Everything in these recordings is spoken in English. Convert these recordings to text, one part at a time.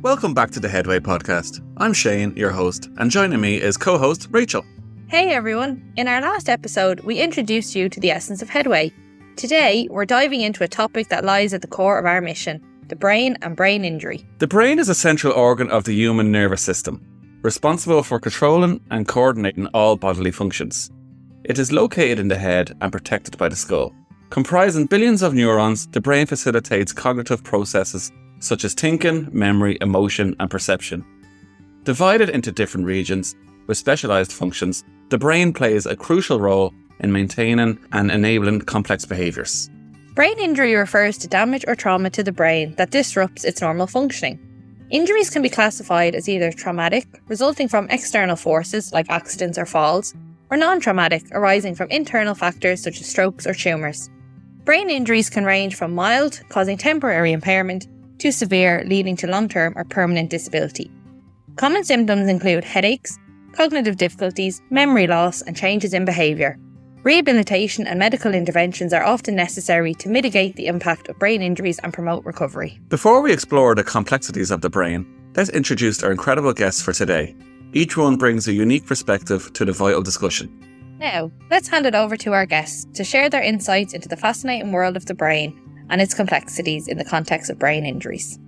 Welcome back to the Headway Podcast. I'm Shane, your host, and joining me is co-host Rachel. Hey everyone! In our last episode, we introduced you to the essence of Headway. Today, we're diving into a topic that lies at the core of our mission, the brain and brain injury. The brain is a central organ of the human nervous system, responsible for controlling and coordinating all bodily functions. It is located in the head and protected by the skull. Comprising billions of neurons, the brain facilitates cognitive processes such as thinking, memory, emotion, and perception. Divided into different regions with specialised functions, the brain plays a crucial role in maintaining and enabling complex behaviours. Brain injury refers to damage or trauma to the brain that disrupts its normal functioning. Injuries can be classified as either traumatic, resulting from external forces like accidents or falls, or non-traumatic, arising from internal factors such as strokes or tumours. Brain injuries can range from mild, causing temporary impairment, to severe, leading to long-term or permanent disability. Common symptoms include headaches, cognitive difficulties, memory loss, and changes in behaviour. Rehabilitation and medical interventions are often necessary to mitigate the impact of brain injuries and promote recovery. Before we explore the complexities of the brain, let's introduce our incredible guests for today. Each one brings a unique perspective to the vital discussion. Now, let's hand it over to our guests to share their insights into the fascinating world of the brain and its complexities in the context of brain injuries.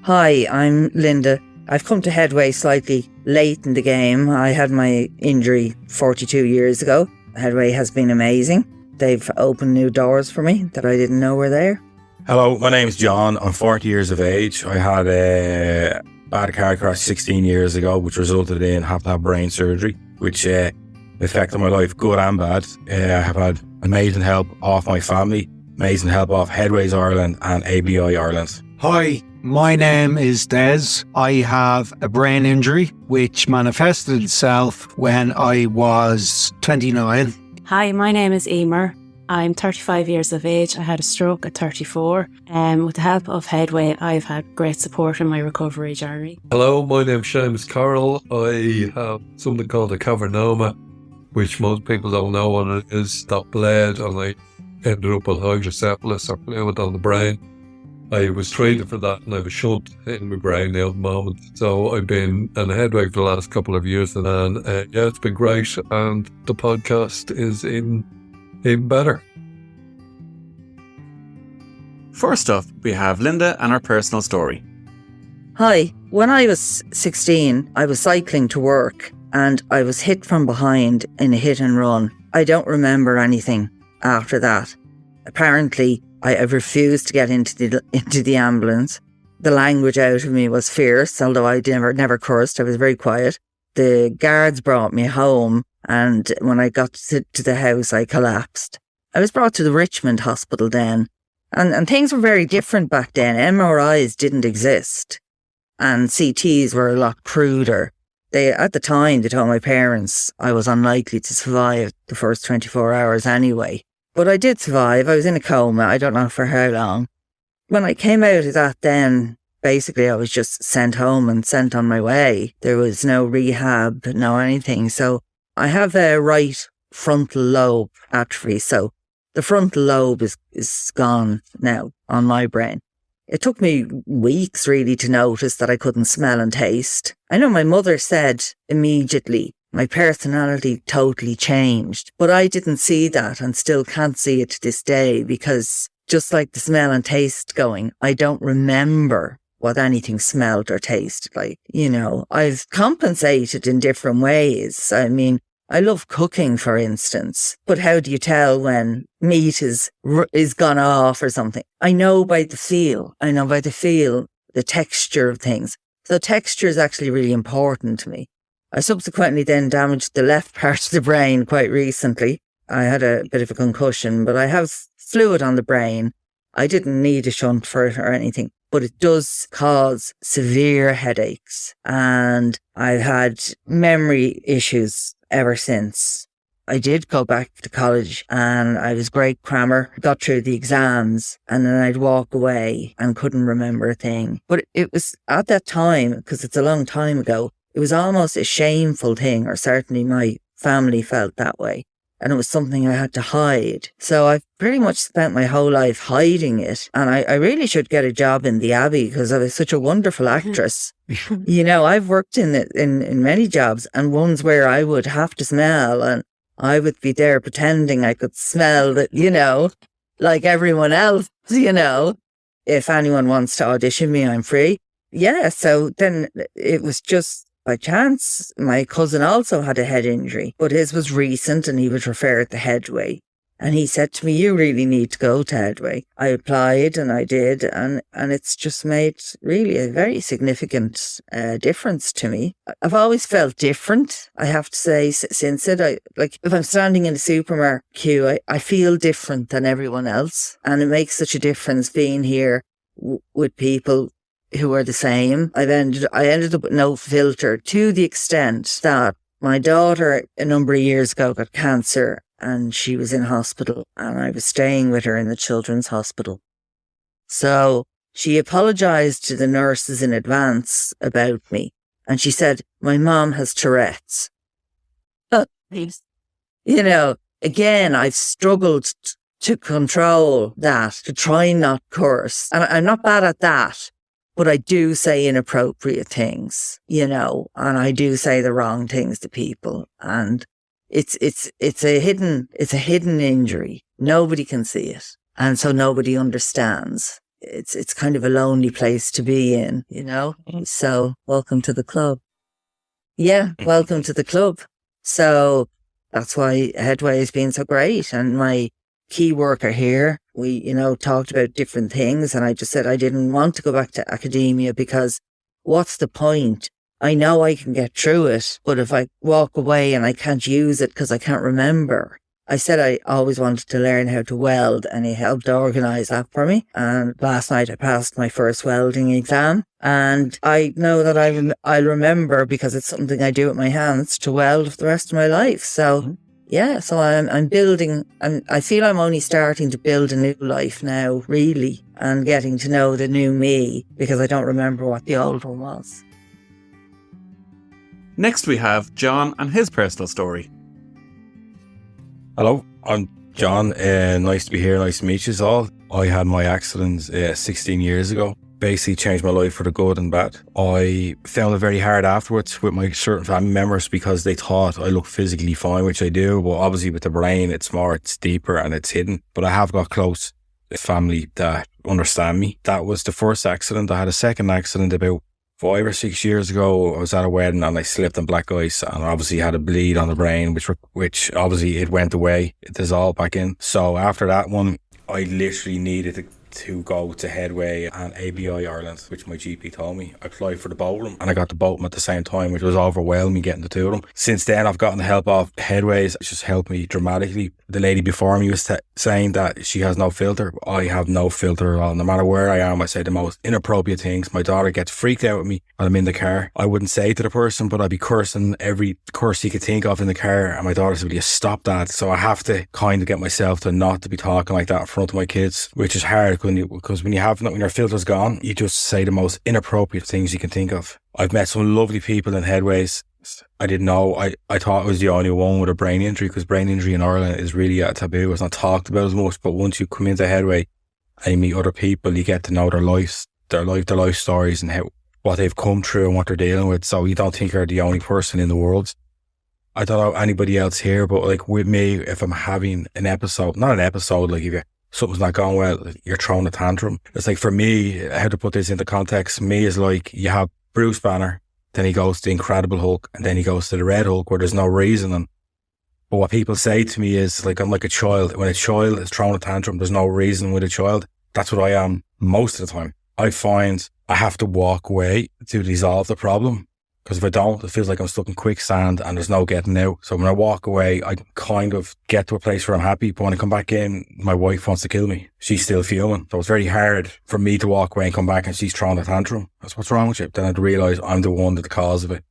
Hi, I'm Linda. I've come to Headway slightly late in the game. I had my injury 42 years ago. Headway has been amazing. They've opened new doors for me that I didn't know were there. Hello, my name's John. I'm 40 years of age. I had a bad car crash 16 years ago, which resulted in having to have brain surgery, which affected my life, good and bad. I have had amazing help off my family, amazing help off Headways Ireland and ABI Ireland. Hi, my name is Des. I have a brain injury which manifested itself when I was 29. Hi, my name is Eimear. I'm 35 years of age. I had a stroke at 34. With the help of Headway, I've had great support in my recovery journey. Hello, my name's Seamus, Coyle. I have something called a cavernoma, which most people don't know what it is. That bled, and I ended up with hydrocephalus or fluid on the brain. I was treated for that, and I have a shunt in my brain now at the moment. So I've been in Headway for the last couple of years, and yeah, it's been great. And the podcast is even better. First up, we have Linda and her personal story. Hi, when I was 16, I was cycling to work and I was hit from behind in a hit and run. I don't remember anything after that. Apparently, I refused to get into the ambulance. The language out of me was fierce, although I never cursed. I was very quiet. The guards brought me home, and when I got to the house, I collapsed. I was brought to the Richmond hospital then, and things were very different back then. MRIs didn't exist, and CTs were a lot cruder. At the time, they told my parents I was unlikely to survive the first 24 hours anyway. But I did survive. I was in a coma. I don't know for how long. When I came out of that then, basically I was just sent home and sent on my way. There was no rehab, no anything. So I have a right frontal lobe atrophy. So the frontal lobe is gone now on my brain. It took me weeks really to notice that I couldn't smell and taste. I know my mother said immediately, my personality totally changed, but I didn't see that and still can't see it to this day because just like the smell and taste going, I don't remember what anything smelled or tasted like. You know, I've compensated in different ways. I mean, I love cooking, for instance, but how do you tell when meat is gone off or something? I know by the feel. The texture of things. So texture is actually really important to me. I subsequently then damaged the left part of the brain quite recently. I had a bit of a concussion, but I have fluid on the brain. I didn't need a shunt for it or anything, but it does cause severe headaches. And I've had memory issues ever since. I did go back to college and I was great crammer, got through the exams, and then I'd walk away and couldn't remember a thing. But it was at that time, because it's a long time ago, it was almost a shameful thing, or certainly my family felt that way. and it was something I had to hide. So I've pretty much spent my whole life hiding it. And I really should get a job in the Abbey because I was such a wonderful actress. You know, I've worked in many jobs, and ones where I would have to smell, and I would be there pretending I could smell that, you know, like everyone else, you know. If anyone wants to audition me, I'm free. Yeah, so then it was just by chance. My cousin also had a head injury, but his was recent and he was referred to Headway. And he said to me, you really need to go to Headway. I applied and I did, and it's just made really a very significant difference to me. I've always felt different, I have to say, since it. Like if I'm standing in a supermarket queue, I feel different than everyone else. And it makes such a difference being here with people who are the same. I ended up with no filter, to the extent that my daughter a number of years ago got cancer and she was in hospital, and I was staying with her in the children's hospital. So she apologised to the nurses in advance about me, and she said, my mom has Tourette's. You know, again, I've struggled to control that, to try not curse. And I'm not bad at that, but I do say inappropriate things, you know, and I do say the wrong things to people. And it's a hidden injury. Nobody can see it. And so nobody understands. It's kind of a lonely place to be in, you know? So welcome to the club. Yeah, welcome to the club. So that's why Headway has been so great. And my key worker here, we, you know, talked about different things, and I just said I didn't want to go back to academia because what's the point? I know I can get through it, but if I walk away and I can't use it because I can't remember. I said I always wanted to learn how to weld, and he helped organise that for me. And last night I passed my first welding exam, and I know that I'll remember, because it's something I do with my hands, to weld for the rest of my life. So yeah, so I'm building, I feel I'm only starting to build a new life now, really, and getting to know the new me, because I don't remember what the old one was. Next we have John and his personal story. Hello, I'm John. Nice to be here. Nice to meet you all. I had my accident 16 years ago. Basically changed my life for the good and bad. I found it very hard afterwards with my certain family members because they thought I looked physically fine, which I do. But obviously with the brain, it's deeper and it's hidden. But I have got close family that understand me. That was the first accident. I had a second accident about 5 or 6 years ago. I was at a wedding and I slipped on black ice and obviously had a bleed on the brain, which obviously it went away. It dissolved back in. So after that one, I literally needed to go to Headway and ABI Ireland, which my GP told me. I applied for the both of them and I got the both of them at the same time, which was overwhelming getting the two of them. Since then, I've gotten the help of Headways. It's just helped me dramatically. The lady before me was saying that she has no filter. I have no filter at all. No matter where I am, I say the most inappropriate things. My daughter gets freaked out with me when I'm in the car. I wouldn't say it to the person, but I'd be cursing every curse you could think of in the car, and my daughter said, will you stop that? So I have to kind of get myself to not to be talking like that in front of my kids, which is hard because when your filter's gone, you just say the most inappropriate things you can think of. I've met some lovely people in Headways. I didn't know. I thought I was the only one with a brain injury, because brain injury in Ireland is really a taboo. It's not talked about as much, but once you come into Headway and you meet other people, you get to know their life stories and what they've come through and what they're dealing with. So you don't think you're the only person in the world. I don't know anybody else here, but like with me, if I'm having an episode, not an episode, like if something's not going well, you're throwing a tantrum. It's like, for me, how to put this into context, me is like, you have Bruce Banner, then he goes to the Incredible Hulk, and then he goes to the Red Hulk, where there's no reason. But what people say to me is, like, I'm like a child. When a child is throwing a tantrum, there's no reason with a child. That's what I am most of the time. I find I have to walk away to resolve the problem, because if I don't, it feels like I'm stuck in quicksand and there's no getting out. So when I walk away, I kind of get to a place where I'm happy. But when I come back in, my wife wants to kill me. She's still fuming. So it's very hard for me to walk away and come back and she's throwing a tantrum. That's what's wrong with you. Then I'd realise I'm the one that's the cause of it.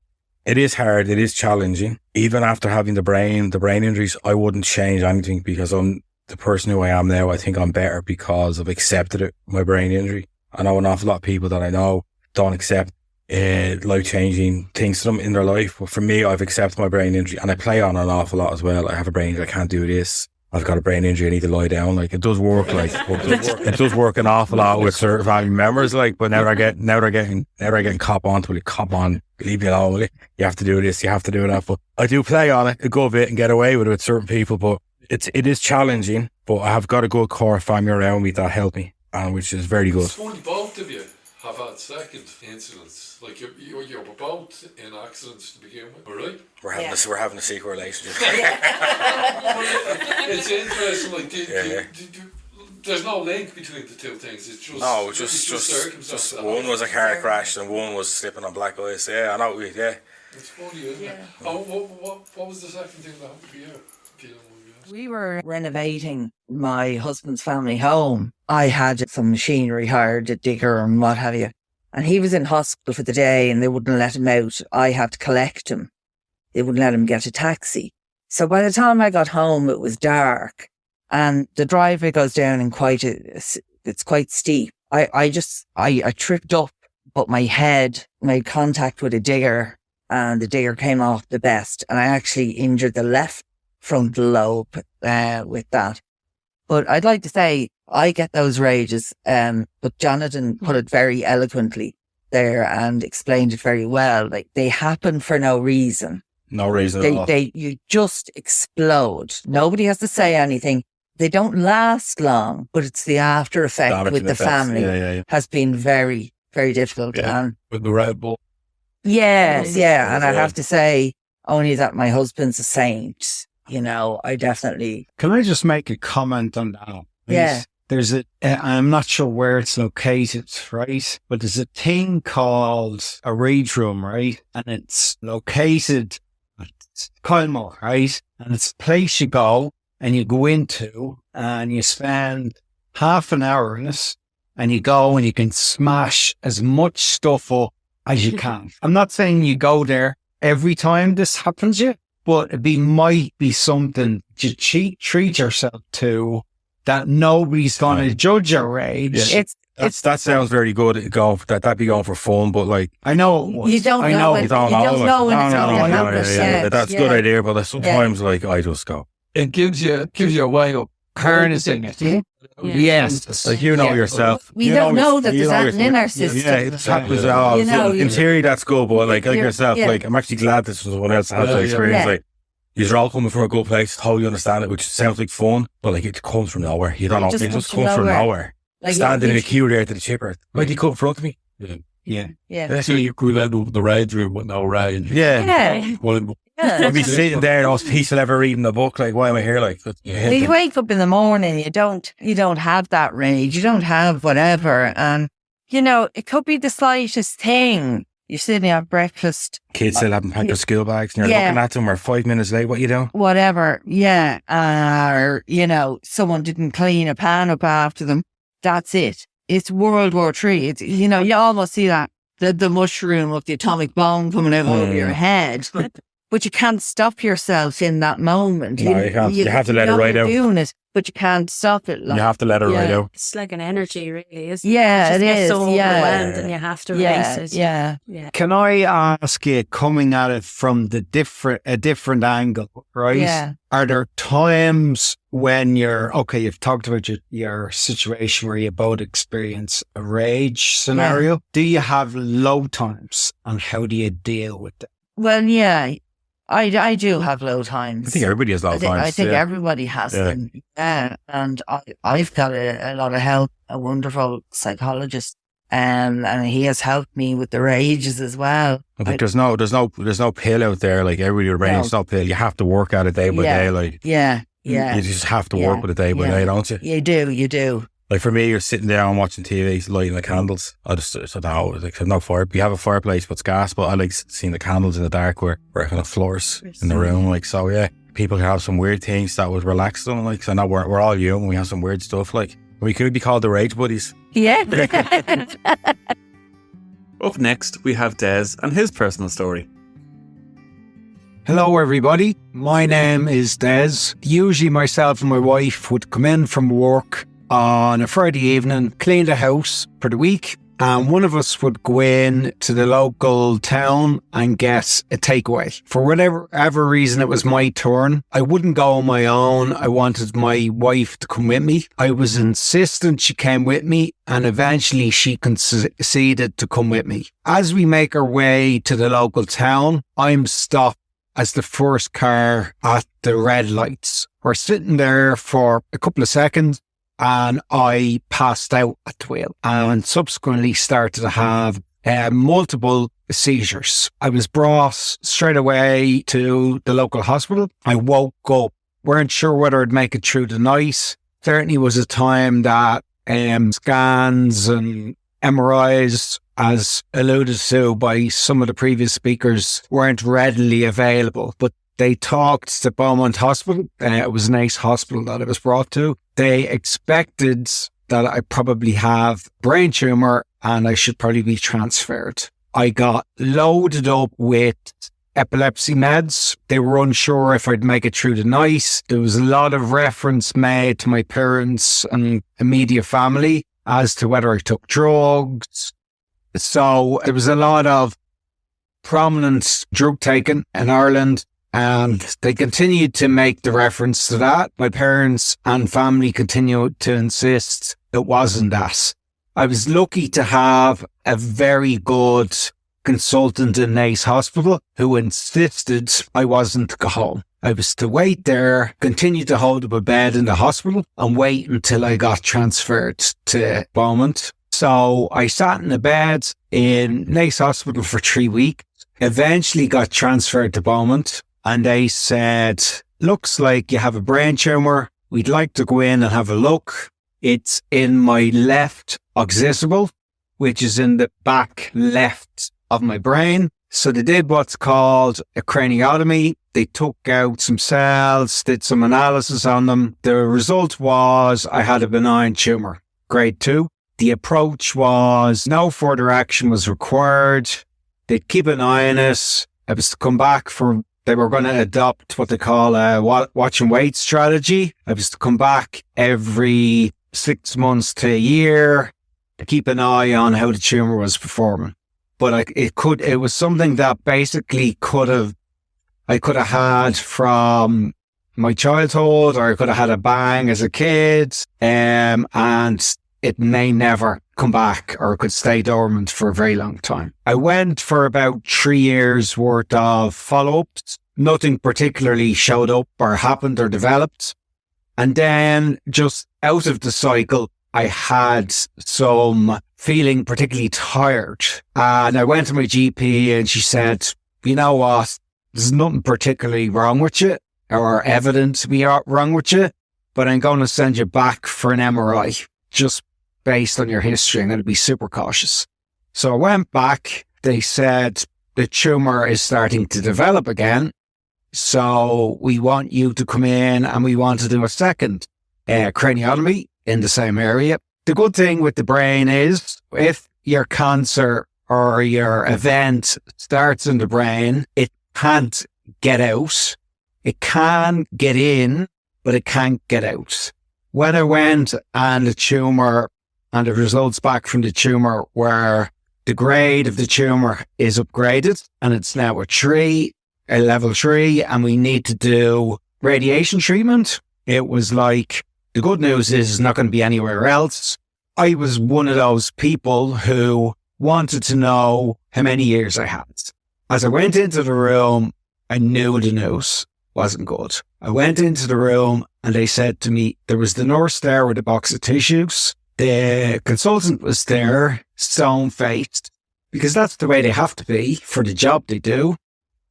It is hard. It is challenging. Even after having the brain injuries, I wouldn't change anything, because I'm the person who I am now. I think I'm better because I've accepted it, my brain injury. I know an awful lot of people that I know don't accept life-changing things to them in their life. But for me, I've accepted my brain injury, and I play on an awful lot as well. I have a brain injury, I can't do this. I've got a brain injury, I need to lie down. Like, it does work, it does work an awful lot with certain family members, like, but now they're getting cop on to it. Cop on, leave me alone, will you? You have to do this, you have to do that. But I do play on it a good bit and get away with it with certain people, but it is challenging. But I have got a good core family around me that help me, and which is very good. It's funny, both of you have had second incidents. Like, you're both in accidents to begin with, all right? We're having a secret relationship. It's interesting, like, there's no link between the two things. It's just just one was a car crash and one was slipping on black ice. Yeah, I know. Yeah. It's funny, isn't it? Oh, what was the second thing that happened to you? We were renovating my husband's family home. I had some machinery hired, a digger and what have you. And he was in hospital for the day and they wouldn't let him out. I had to collect him. They wouldn't let him get a taxi. So by the time I got home, it was dark and the driveway goes down in it's quite steep. I tripped up, but my head made contact with a digger and the digger came off the best. And I actually injured the left frontal lobe with that. But I'd like to say I get those rages, but Jonathan put it very eloquently there and explained it very well. Like, they happen for no reason. No reason at all. You just explode. Nobody has to say anything. They don't last long, but it's the after effect with the family has been very, very difficult. Yeah, with the Red Bull. Yes, yeah. And I have to say, only that my husband's a saint. You know, I definitely... Can I just make a comment on that? Yeah. There's I'm not sure where it's located, right? But there's a thing called a read room, right? And it's located at Coyle, right? And it's a place you go and you go into and you spend half an hour in it and you go and you can smash as much stuff up as you can. I'm not saying you go there every time this happens to you, but it might be something to treat yourself to that nobody's going to judge your age. Yeah. That sounds very good. That'd be going for fun, but like, I know you don't know. You don't know when it's going to happen. That's a good idea, but sometimes like I just go. It gives you a way of harnessing it. Yeah. Yes, like you know yourself. We don't know that there's that in our system. Yeah, it's happens. In theory, that's good, but like yourself, like I'm actually glad this was someone else has the experience. Like, you're all coming from a good place, totally understand it, which sounds like fun, but like it comes from nowhere. You don't know, it just comes from nowhere. Like, standing in a queue there to the chipper. Why did he come in front of me? Yeah. So you could end up in the rage room with no rage. Yeah. I'd be sitting there, those people ever reading the book, like, why am I here? Like, you wake up in the morning, you don't have that rage, you don't have whatever, and you know, it could be the slightest thing. You're sitting at breakfast. Kids still haven't packed their school bags and you're looking at them, or 5 minutes late, what you doing? Whatever, yeah. Or, you know, someone didn't clean a pan up after them. That's it. It's World War III. It's, you know, you almost see that, the mushroom of the atomic bomb coming out over your head. But you can't stop yourself in that moment. No, you can't. You have to let it right out. Doing it, but you can't stop it. Like, you have to let it right out. It's like an energy, really, isn't it? Yeah, it is. So overwhelmed and you have to release it. Yeah. Can I ask you, coming at it from a different angle, right? Yeah. Are there times when you've talked about your situation where you both experience a rage scenario. Yeah. Do you have low times, and how do you deal with it? Well, yeah. I do have low times. I think everybody has low times. I think everybody has them. Yeah. And I've got a lot of help, a wonderful psychologist, and he has helped me with the rages as well. I think there's no pill out there. Like, everybody brain, it's no pill. You have to work at it day by day. Like, yeah. You just have to work with it day by day, don't you? You do. Like, for me, you're sitting there and watching TV, lighting the candles. I don't know, like, no fire. We have a fireplace, but it's gas, but I like seeing the candles in the dark where it kind of floors in the room. Like, so yeah, people can have some weird things that would relax them. Like, so now we're all young, we have some weird stuff. Like, we could be called the Rage Buddies. Yeah. Up next, we have Des and his personal story. Hello, everybody. My name is Des. Usually myself and my wife would come in from work on a Friday evening, clean the house for the week, And one of us would go in to the local town and get a takeaway. For whatever reason, it was my turn. I wouldn't go on my own. I wanted my wife to come with me. I was insistent she came with me, and eventually she conceded to come with me. As we make our way to the local town, I'm stopped as the first car at the red lights. We're sitting there for a couple of seconds, and I passed out at the wheel and subsequently started to have multiple seizures. I was brought straight away to the local hospital. I woke up, weren't sure whether I'd make it through the night. Certainly was a time that scans and MRIs, as alluded to by some of the previous speakers, weren't readily available. But they talked to Beaumont Hospital. It was an ace hospital that I was brought to. They expected that I probably have brain tumour and I should probably be transferred. I got loaded up with epilepsy meds. They were unsure if I'd make it through the night. There was a lot of reference made to my parents and immediate family as to whether I took drugs. So there was a lot of prominent drug taken in Ireland, and they continued to make the reference to that. My parents and family continued to insist it wasn't that. I was lucky to have a very good consultant in Naas Hospital who insisted I wasn't to go home. I was to wait there, continue to hold up a bed in the hospital and wait until I got transferred to Beaumont. So I sat in a bed in Naas Hospital for 3 weeks, eventually got transferred to Beaumont, and they said, looks like you have a brain tumour. We'd like to go in and have a look. It's in my left occipital, which is in the back left of my brain. So they did what's called a craniotomy. They took out some cells, did some analysis on them. The result was I had a benign tumour, grade 2. The approach was no further action was required. They'd keep an eye on it. I was to come back for, they were going to adopt what they call a watch and wait strategy. I was to come back every 6 months to a year to keep an eye on how the tumour was performing. But it was something that basically I could have had from my childhood, or I could have had a bang as a kid, and it may never come back or could stay dormant for a very long time. I went for about 3 years worth of follow-ups. Nothing particularly showed up or happened or developed. And then just out of the cycle, I had some feeling particularly tired. And I went to my GP and she said, you know what, there's nothing particularly wrong with you or evident to be wrong with you, but I'm going to send you back for an MRI just based on your history. I'm going to be super cautious. So I went back. They said the tumour is starting to develop again. So we want you to come in and we want to do a second craniotomy in the same area. The good thing with the brain is if your cancer or your event starts in the brain, it can't get out. It can get in, but it can't get out. When I went and the tumour and the results back from the tumour were the grade of the tumour is upgraded and it's now a level 3, and we need to do radiation treatment. It was like, the good news is it's not going to be anywhere else. I was one of those people who wanted to know how many years I had. As I went into the room, I knew the news wasn't good. I went into the room and they said to me, there was the nurse there with a box of tissues. The consultant was there, stone-faced, because that's the way they have to be for the job they do,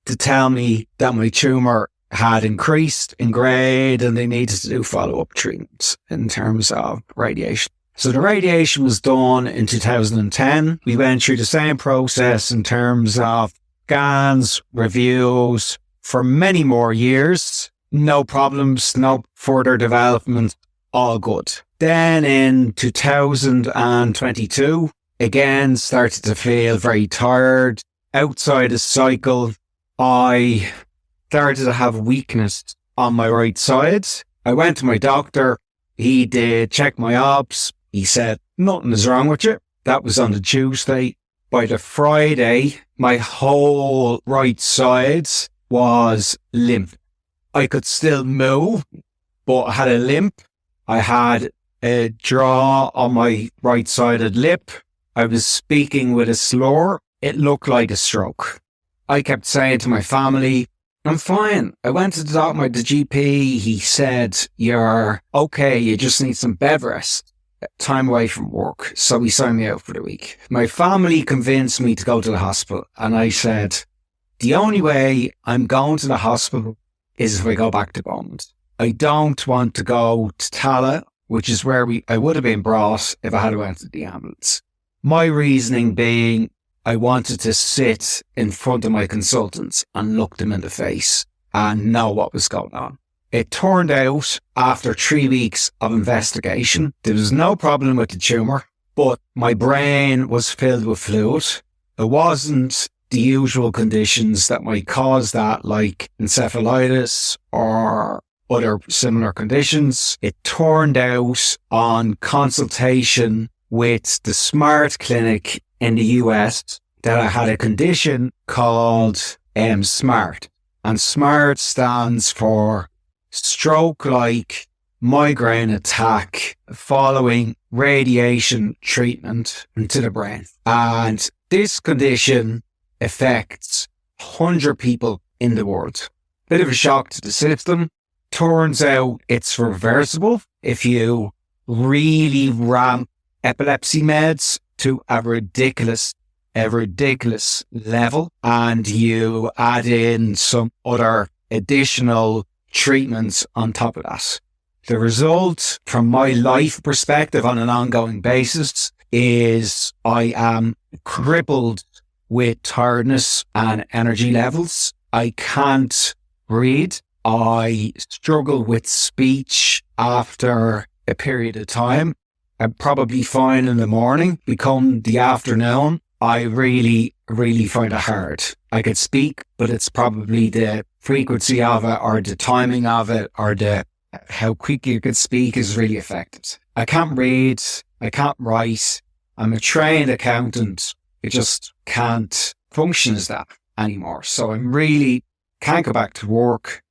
to tell me that my tumour had increased in grade and they needed to do follow-up treatments in terms of radiation. So the radiation was done in 2010. We went through the same process in terms of scans, reviews for many more years. No problems, no further development, all good. Then in 2022, again, started to feel very tired. Outside the cycle, I started to have weakness on my right side. I went to my doctor. He did check my obs. He said, nothing is wrong with you. That was on the Tuesday. By the Friday, my whole right side was limp. I could still move, but I had a limp. I had a draw on my right-sided lip. I was speaking with a slur. It looked like a stroke. I kept saying to my family, I'm fine. I went to the GP. He said, you're okay. You just need some bed rest, time away from work. So he signed me out for the week. My family convinced me to go to the hospital. And I said, the only way I'm going to the hospital is if I go back to Bond. I don't want to go to Tala, which is where I would have been brought if I had went to the ambulance. My reasoning being, I wanted to sit in front of my consultants and look them in the face and know what was going on. It turned out, after 3 weeks of investigation, there was no problem with the tumour, but my brain was filled with fluid. It wasn't the usual conditions that might cause that, like encephalitis or other similar conditions. It turned out on consultation with the SMART clinic in the US that I had a condition called SMART. And SMART stands for stroke-like migraine attack following radiation treatment into the brain. And this condition affects 100 people in the world. Bit of a shock to the system. Turns out it's reversible if you really ramp epilepsy meds to a ridiculous level, and you add in some other additional treatments on top of that. The result, from my life perspective on an ongoing basis, is I am crippled with tiredness and energy levels. I can't read. I struggle with speech after a period of time. I'm probably fine in the morning. Become the afternoon, I really find it hard. I could speak, but it's probably the frequency of it or the timing of it or how quick you could speak is really affected. I can't read. I can't write. I'm a trained accountant. I just can't function as that anymore. So I'm really can't go back to work.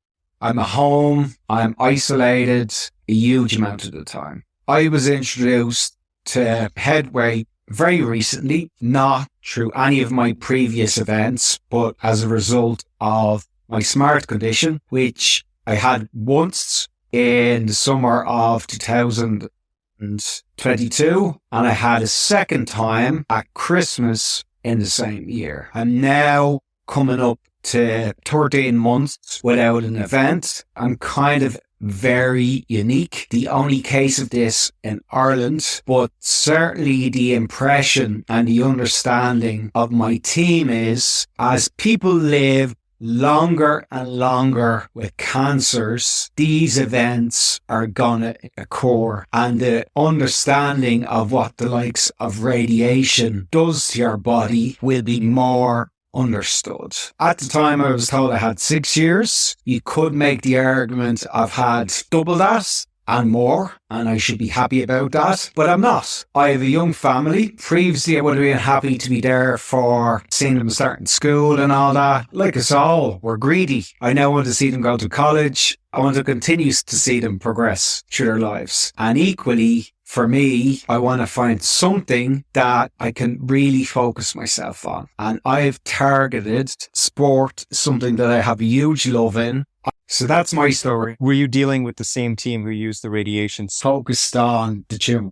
I'm at home. I'm isolated a huge amount of the time. I was introduced to Headway very recently, not through any of my previous events, but as a result of my SMART condition, which I had once in the summer of 2022, and I had a second time at Christmas in the same year. I'm now coming up to 13 months without an event. I'm kind of very unique. The only case of this in Ireland, but certainly the impression and the understanding of my team is as people live longer and longer with cancers, these events are gonna occur, and the understanding of what the likes of radiation does to your body will be more understood. At the time I was told I had 6 years. You could make the argument I've had double that and more, and I should be happy about that, but I'm not. I have a young family. Previously I would have been happy to be there for seeing them starting school and all that. Like us all, we're greedy. I now want to see them go to college. I want to continue to see them progress through their lives. And equally, for me, I want to find something that I can really focus myself on. And I've targeted sport, something that I have a huge love in. So that's my story. Were you dealing with the same team who used the radiation? Focused on the tumor,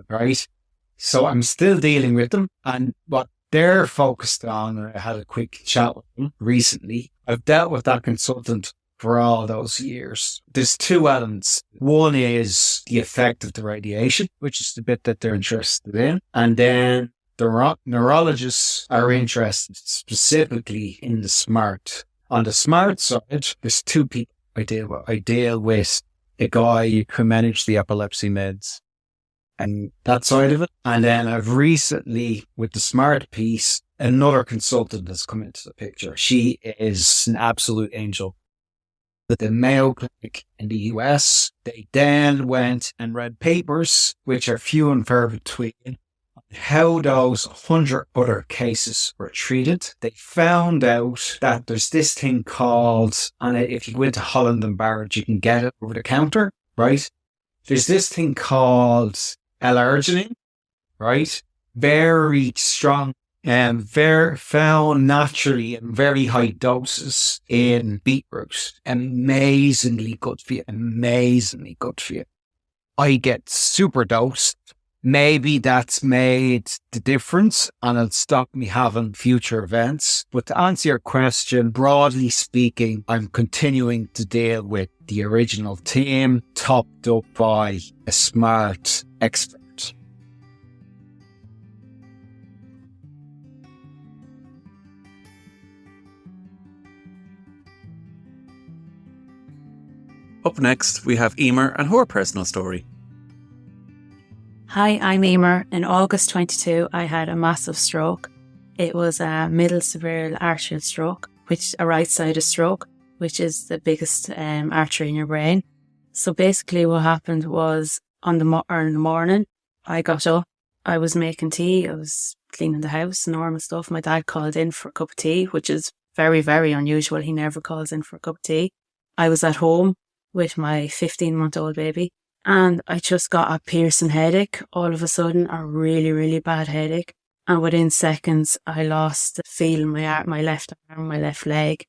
right? So I'm still dealing with them. And what they're focused on, I had a quick chat with them recently. I've dealt with that consultant for all those years. There's two elements. One is the effect of the radiation, which is the bit that they're interested in. And then the neurologists are interested specifically in the SMART. On the SMART side, there's two people I deal with. I deal with a guy who managed the epilepsy meds and that side of it. And then I've recently, with the SMART piece, another consultant has come into the picture. She is an absolute angel. The Mayo Clinic in the US. They then went and read papers, which are few and far between, on how those 100 other cases were treated. They found out that there's this thing called, and if you go into Holland and Barrett, you can get it over the counter, right? There's this thing called L-arginine, right? Very strong and very found naturally in very high doses in beetroot. Amazingly good for you. Amazingly good for you. I get super dosed. Maybe that's made the difference and it'll stop me having future events. But to answer your question, broadly speaking, I'm continuing to deal with the original team topped up by a smart expert. Up next, we have Eimear and her personal story. Hi, I'm Eimear. In August 22, I had a massive stroke. It was a middle cerebral arterial stroke, which a right-sided stroke, which is the biggest artery in your brain. So basically what happened was in the morning, I got up, I was making tea, I was cleaning the house, normal stuff. My dad called in for a cup of tea, which is very, very unusual. He never calls in for a cup of tea. I was at home with my 15-month-old baby, and I just got a piercing headache. All of a sudden, a really, really bad headache. And within seconds, I lost the feel in my left arm, my left leg.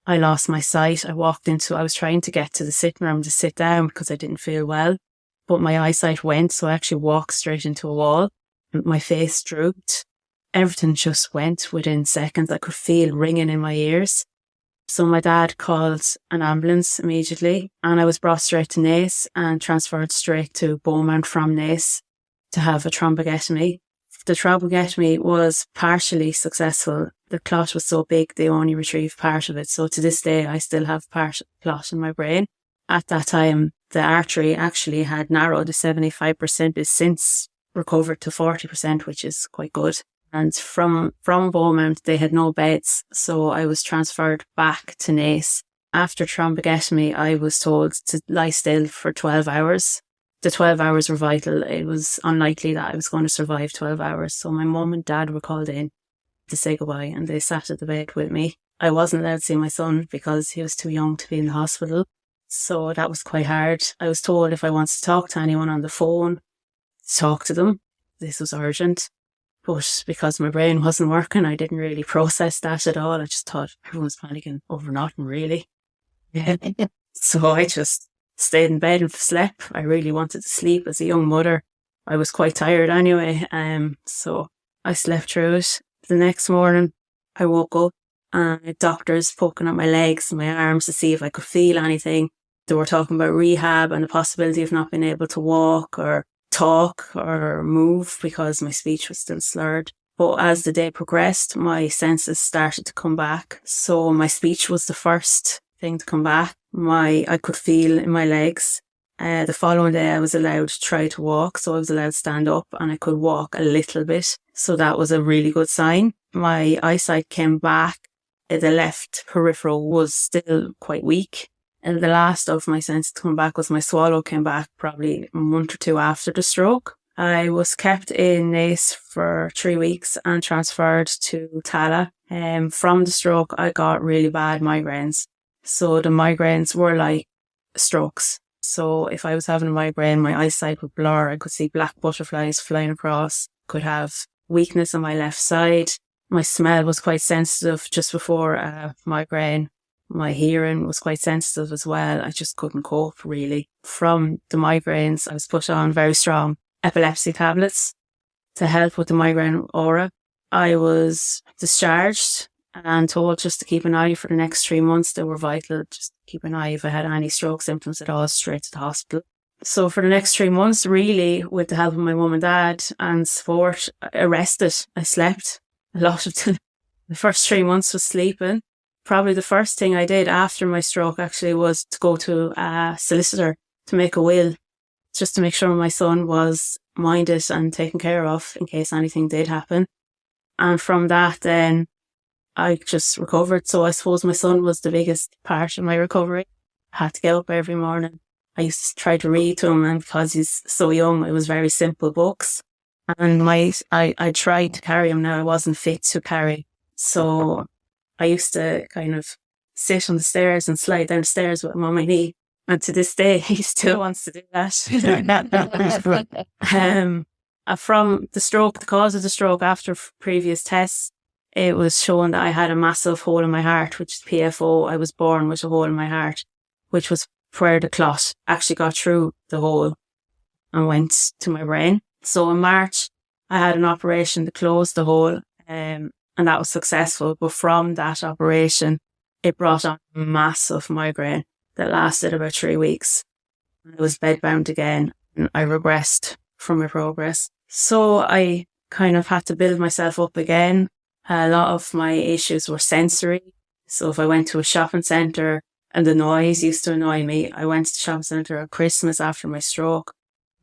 I lost my sight. I was trying to get to the sitting room to sit down because I didn't feel well, but my eyesight went, so I actually walked straight into a wall. My face drooped. Everything just went within seconds. I could feel ringing in my ears. So my dad called an ambulance immediately, and I was brought straight to Naas and transferred straight to Beaumont from Naas to have a thrombectomy. The thrombectomy was partially successful. The clot was so big they only retrieved part of it. So to this day, I still have part of the clot in my brain. At that time, the artery actually had narrowed to 75%, has since recovered to 40%, which is quite good. And from Beaumont, they had no beds, so I was transferred back to Naas. After thrombectomy, I was told to lie still for 12 hours. The 12 hours were vital. It was unlikely that I was going to survive 12 hours. So my mum and dad were called in to say goodbye, and they sat at the bed with me. I wasn't allowed to see my son because he was too young to be in the hospital. So that was quite hard. I was told if I wanted to talk to anyone on the phone, talk to them. This was urgent. But because my brain wasn't working, I didn't really process that at all. I just thought everyone was panicking over nothing, really. So I just stayed in bed and slept. I really wanted to sleep as a young mother. I was quite tired anyway, so I slept through it. The next morning, I woke up and doctors poking at my legs and my arms to see if I could feel anything. They were talking about rehab and the possibility of not being able to walk or talk or move because my speech was still slurred. But as the day progressed, my senses started to come back. So my speech was the first thing to come back. I could feel in my legs. The following day I was allowed to try to walk, so I was allowed to stand up and I could walk a little bit. So that was a really good sign. My eyesight came back. The left peripheral was still quite weak. And the last of my senses to come back was my swallow came back probably a month or two after the stroke. I was kept in Naas for 3 weeks and transferred to Tala. From the stroke, I got really bad migraines. So the migraines were like strokes. So if I was having a migraine, my eyesight would blur. I could see black butterflies flying across. Could have weakness on my left side. My smell was quite sensitive just before a migraine. My hearing was quite sensitive as well. I just couldn't cope, really. From the migraines, I was put on very strong epilepsy tablets to help with the migraine aura. I was discharged and told just to keep an eye for the next 3 months. They were vital. Just keep an eye if I had any stroke symptoms at all, straight to the hospital. So for the next 3 months, really, with the help of my mum and dad and support, I rested. I slept a lot of the first 3 months was sleeping. Probably the first thing I did after my stroke actually was to go to a solicitor to make a will, just to make sure my son was minded and taken care of in case anything did happen. And from that then I just recovered. So I suppose my son was the biggest part of my recovery. I had to get up every morning. I used to try to read to him, and because he's so young, it was very simple books. And I tried to carry him now. I wasn't fit to carry. So I used to kind of sit on the stairs and slide down the stairs with him on my knee. And to this day, he still wants to do that. From the stroke, the cause of the stroke after previous tests, it was shown that I had a massive hole in my heart, which is PFO. I was born with a hole in my heart, which was where the clot actually got through the hole and went to my brain. So in March, I had an operation to close the hole, and that was successful. But from that operation, it brought on a massive migraine that lasted about 3 weeks. I was bedbound again, and I regressed from my progress. So I kind of had to build myself up again. A lot of my issues were sensory. So if I went to a shopping centre and the noise used to annoy me, I went to the shopping centre at Christmas after my stroke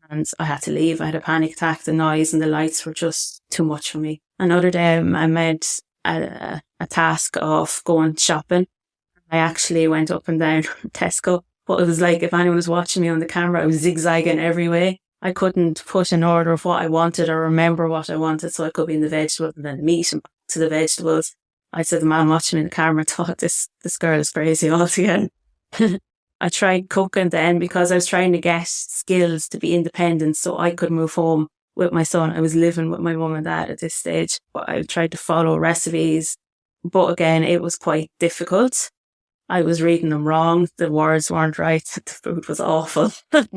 and I had to leave. I had a panic attack. The noise and the lights were just too much for me. Another day I made a task of going shopping. I actually went up and down Tesco, but it was like if anyone was watching me on the camera, I was zigzagging every way. I couldn't put an order of what I wanted or remember what I wanted, so I could be in the vegetables and then the meat and back to the vegetables. I said the man watching me in the camera thought this girl is crazy altogether. I tried cooking then because I was trying to get skills to be independent so I could move home with my son. I was living with my mum and dad at this stage, but I tried to follow recipes. But again, it was quite difficult. I was reading them wrong. The words weren't right. The food was awful that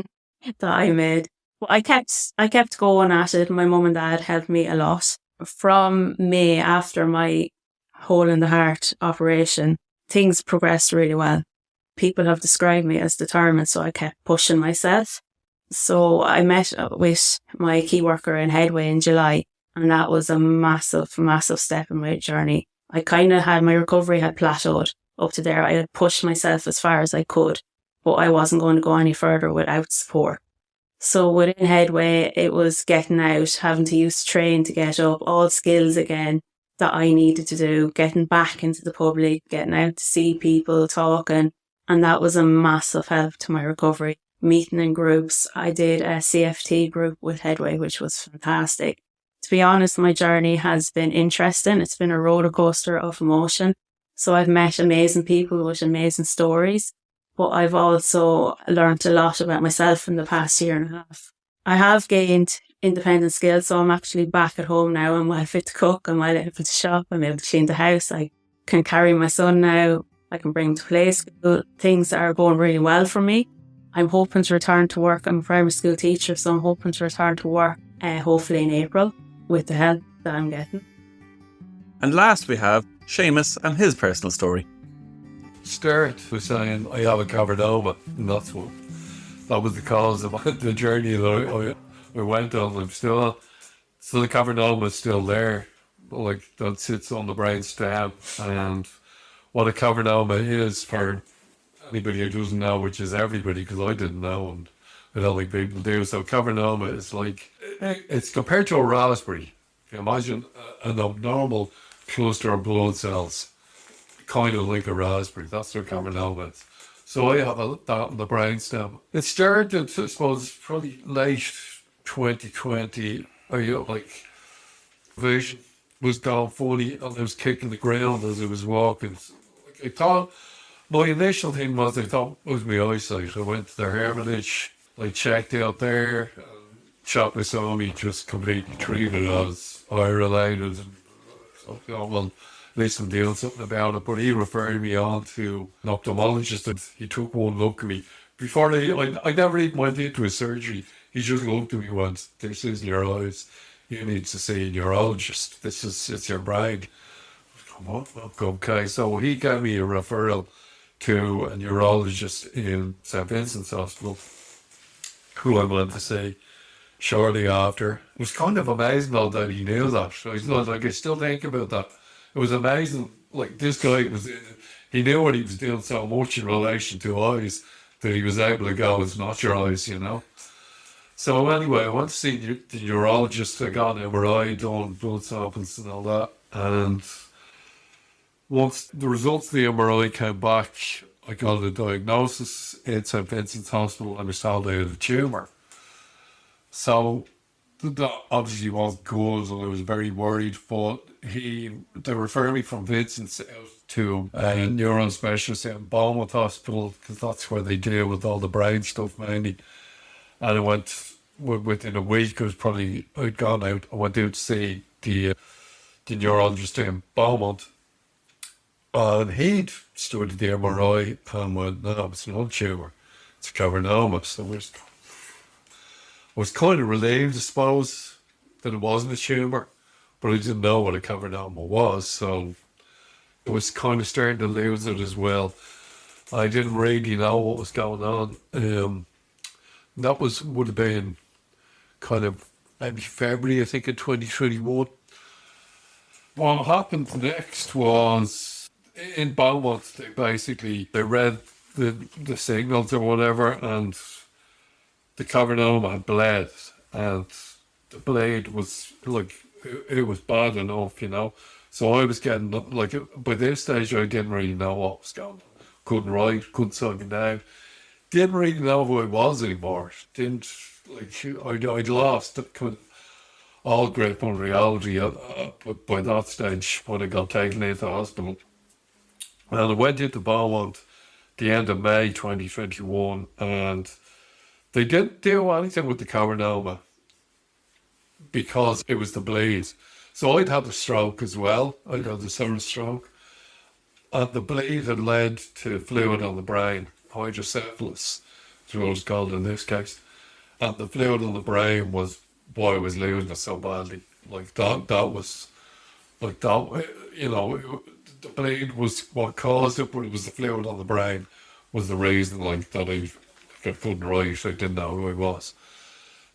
I made. But I kept going at it. My mum and dad helped me a lot. From May, after my hole in the heart operation, things progressed really well. People have described me as determined, so I kept pushing myself. So I met with my key worker in Headway in July, and that was a massive, massive step in my journey. I kind of had, my recovery had plateaued up to there. I had pushed myself as far as I could, but I wasn't going to go any further without support. So within Headway, it was getting out, having to use train to get up, all skills again that I needed to do, getting back into the public, getting out to see people, talking. And that was a massive help to my recovery. Meeting in groups. I did a CFT group with Headway, which was fantastic. To be honest, my journey has been interesting. It's been a roller coaster of emotion. So I've met amazing people with amazing stories. But I've also learned a lot about myself in the past year and a half. I have gained independent skills, so I'm actually back at home now. I'm well fit to cook, I'm well able to shop, I'm able to clean the house. I can carry my son now, I can bring him to play school. Things are going really well for me. I'm hoping to return to work. I'm a primary school teacher, so I'm hoping to return to work hopefully in April with the help that I'm getting. And last we have Seamus and his personal story. Start with saying I have a cavernoma, and that was the cause of the journey that I went on. So the cavernoma is still there, like that sits on the brain stem. And what a cavernoma is, for anybody who doesn't know, which is everybody, because I didn't know, and I don't think people do. So cavernoma is like, it's compared to a raspberry. If you imagine an abnormal cluster of blood cells, kind of like a raspberry. That's what cavernoma is. So I have that on the brainstem. It started, I suppose, probably late 2020. Vision was gone fully, and I was kicking the ground as I was walking. I thought, my initial thing was, I thought it was my eyesight. I went to the Hermitage, I checked out there, Chocolate saw me just completely treated as eye-related. And so, well, listen, doing something about it, but he referred me on to an ophthalmologist, and he took one look at me. Before I never even went into a surgery. He just looked at me once. This is your eyes. You need to see a neurologist. It's your brain. Come on, okay. So he gave me a referral to a neurologist in St. Vincent's Hospital, who I went to see shortly after. It was kind of amazing though that he knew that. So he's like, I still think about that. It was amazing. Like, this guy he knew what he was doing so much in relation to eyes that he was able to go, it's not your eyes, you know. So anyway, I went to see the neurologist. I got an MRI done, blood samples and all that. And once the results of the MRI came back, I got a diagnosis in St. Vincent's Hospital and was told I had a tumour. So that obviously wasn't good, and I was very worried. But they referred me from Vincent's out to a neuron specialist in Beaumont Hospital, because that's where they deal with all the brain stuff mainly. And I went within a week. I'd gone out. I went out to see the neurologist in Beaumont, and he'd studied the MRI and went, "No, it's not a tumour, it's a cavernoma." So I was kind of relieved, I suppose, that it wasn't a tumour, but I didn't know what a cavernoma was, so it was kind of starting to lose it as well. I didn't really know what was going on. That would have been kind of maybe February, I think, in 2021. What happened next was, in Beaumont, they read the signals or whatever, and the cavernoma had bled, and the blade was it was bad enough, So I was getting, by this stage I didn't really know what was going on. Couldn't write, couldn't sign it down. Didn't really know who I was anymore. I'd lost all grip on reality by that stage when I got taken into hospital. And I went into Beaumont the end of May 2021, and they didn't do anything with the cavernoma because it was the bleed. So I'd had a stroke as well. I'd had a summer stroke. And the bleed had led to fluid on the brain, hydrocephalus, is what it's called in this case. And the fluid on the brain was why I was losing it so badly. The bleed was what caused it, but it was the fluid on the brain was the reason, that I couldn't write. I didn't know who I was.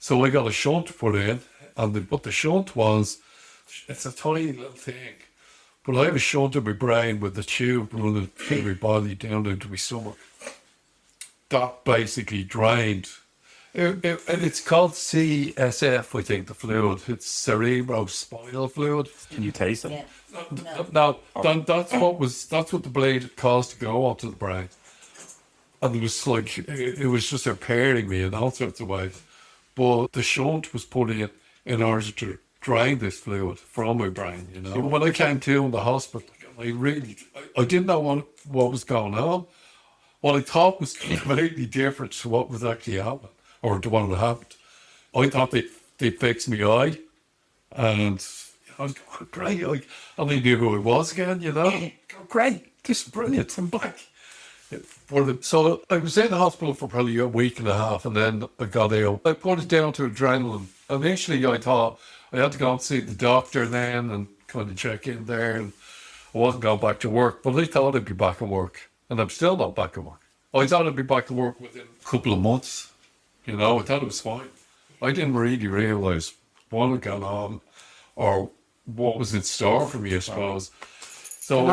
So I got a shunt put in, but the shunt it's a tiny little thing. But I have a shunt in my brain with the tube running through my body down into my stomach. That basically drained. And it's called CSF, I think, the fluid. It's cerebrospinal fluid. Can you taste it? Yeah. No, that's what the blade caused to go onto the brain. And it was it was just impairing me in all sorts of ways. But the shunt was put in order to drain this fluid from my brain, When I came to in the hospital, I didn't know what was going on. What I thought was completely different to what was actually happening, or to what had happened. I thought they'd fix my eye, and I was going, great. And they knew who I was again, Great, this is brilliant, I'm back. So I was in the hospital for probably a week and a half, and then I got ill. I put it down to adrenaline. Initially, I thought I had to go and see the doctor then and kind of check in there, and I wasn't going back to work, but I thought I'd be back at work, and I'm still not back at work. I thought I'd be back to work within a couple of months, I thought it was fine. I didn't really realise what had gone on or what was in store for me, I suppose. So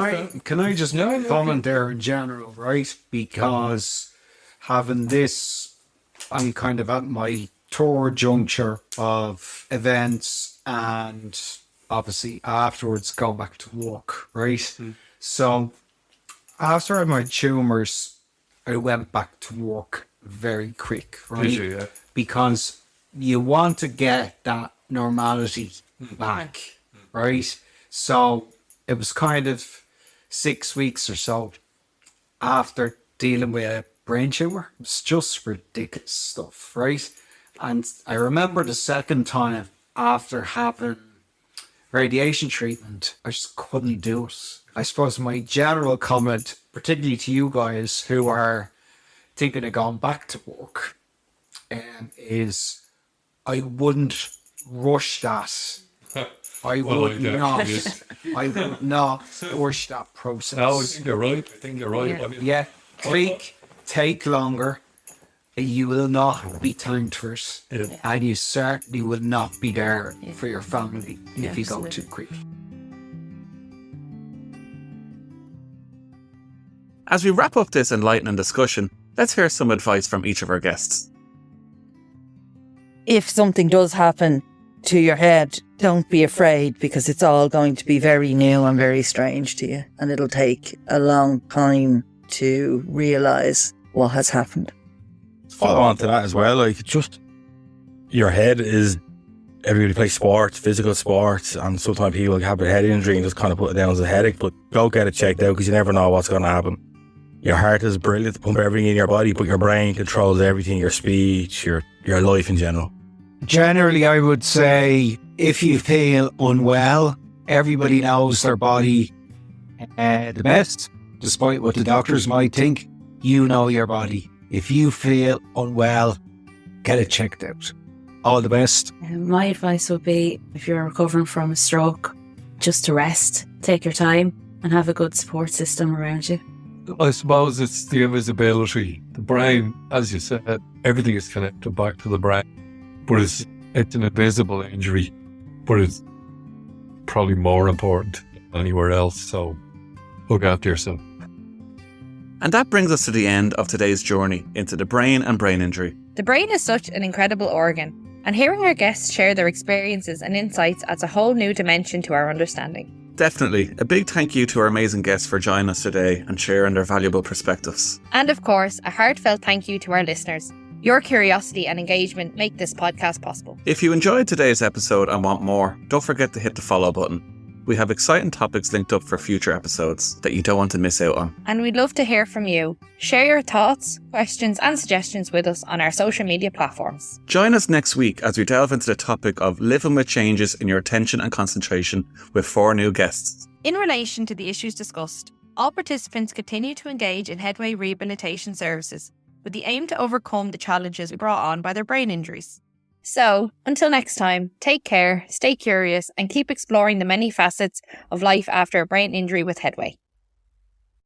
Can I just comment there in general, right? Because having this, I'm kind of at my third juncture of events, and obviously afterwards go back to work, right? So after I had my tumours, I went back to work very quick, right? Did you, yeah? Because you want to get that normality back, right? So it was kind of 6 weeks or so after dealing with a brain tumour. It was just ridiculous stuff, right? And I remember the second time after having radiation treatment, I just couldn't do it. I suppose my general comment, particularly to you guys who are thinking of going back to work, is I wouldn't rush that. I would not rush that process. No, I think you're right. Yeah, take longer. You will not be time for it, and you certainly will not be there for your family if you go too quick. As we wrap up this enlightening discussion, let's hear some advice from each of our guests. If something does happen to your head, don't be afraid, because it's all going to be very new and very strange to you, and it'll take a long time to realise what has happened. Follow on to that as well, just your head is everybody plays sports, physical sports, and sometimes people have a head injury and just kind of put it down as a headache, but go get it checked out because you never know what's going to happen. Your heart is brilliant to pump everything in your body, but your brain controls everything, your speech, your life in general. Generally, I would say if you feel unwell, everybody knows their body the best, despite what the doctors might think. You know your body. If you feel unwell, get it checked out. All the best. My advice would be, if you're recovering from a stroke, just to rest, take your time, and have a good support system around you. I suppose it's the invisibility. The brain, as you said, everything is connected back to the brain, but it's an invisible injury, but it's probably more important than anywhere else. So look after yourself. And that brings us to the end of today's journey into the brain and brain injury. The brain is such an incredible organ, and hearing our guests share their experiences and insights adds a whole new dimension to our understanding. Definitely. A big thank you to our amazing guests for joining us today and sharing their valuable perspectives. And of course, a heartfelt thank you to our listeners. Your curiosity and engagement make this podcast possible. If you enjoyed today's episode and want more, don't forget to hit the follow button. We have exciting topics linked up for future episodes that you don't want to miss out on. And we'd love to hear from you. Share your thoughts, questions and suggestions with us on our social media platforms. Join us next week as we delve into the topic of living with changes in your attention and concentration with 4 new guests. In relation to the issues discussed, all participants continue to engage in Headway rehabilitation services with the aim to overcome the challenges brought on by their brain injuries. So, until next time, take care, stay curious, and keep exploring the many facets of life after a brain injury with Headway.